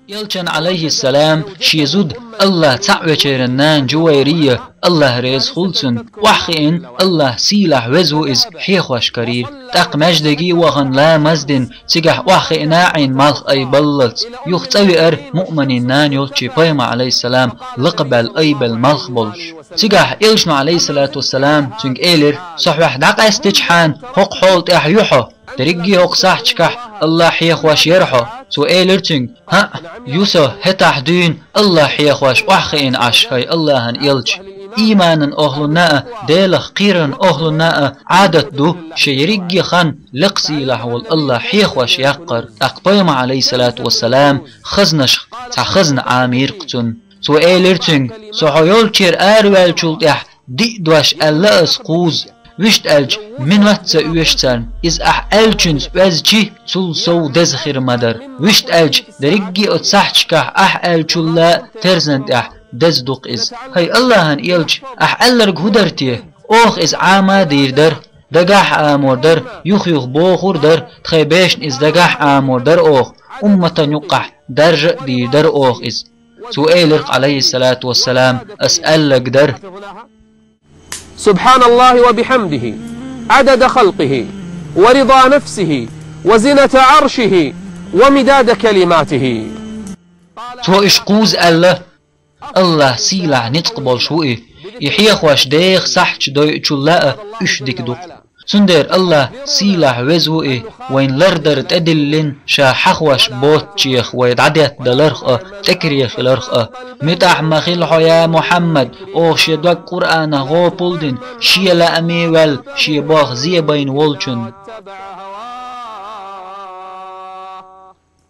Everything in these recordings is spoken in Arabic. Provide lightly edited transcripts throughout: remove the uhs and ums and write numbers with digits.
يلچن عليه السلام شيزود الله تعوچرنان جويريه الله ريز خلصن وحقين الله سيلح وزو إز حيخوش كرير تق مجدگي وغن لا مزدن تيجح وحقنا عين مالخ أي بللت يختوي مؤمنين نان يلچي بيما عليه السلام لقبل أي بالمالخ بولش تيجح إلشنو عليه الصلاة والسلام تنك إيلر صحوح دق استجحان حق حولت يحو تريجي حق صحچكح الله حيخوش يرحو سو إيلرتنج ها يوسف هتح دين الله حيخوش وحقين عش هاي الله هن يلج إيمانا أهلنا ديلخ قيرا أهلنا عادت دو شيريجي خان لقسي لحول الله حيخوش يقر أقبيم عليه الصلاة والسلام خزنش تخزن عامير قتن سو إيلرتنج سو حيول تير آروال چولتح دي دوش ألا اسقوز وشت ألج من وقت وشتن إز ألجنز وزجي تول سو دزخير مدر وشت ألج دريجي أتصحشكح ألجولا ترزند دزدوق إز هاي الله هن إلج ألرق هدرتيه أوخ إز عاما دير در دقاح آمور در يخ بوخور در تخيباشن إز دقاح آمور در أوخ أمة يقح درج دير در أوخ إز سؤال عليه الصلاة والسلام أسألك در سبحان الله وبحمده عدد خلقه ورضا نفسه وزنة عرشه ومداد كلماته تو إشقوز الله سيلع نتقبل شوئي يحيخ واش ديخ صحش دوي چولا اشدك دوق سندر الله سيلع وزوئي وين لردر تدلن شا حخوش بوت شيخ ويدعدت دلرخ تكريخ لرخ متاح مخيل يا محمد اوخ شدوك قرآن غو بولدن شيلا اميوال شيباخ زيبين والچن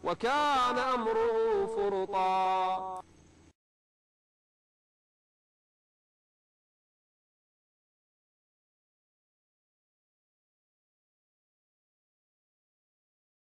وكان أمره فرطا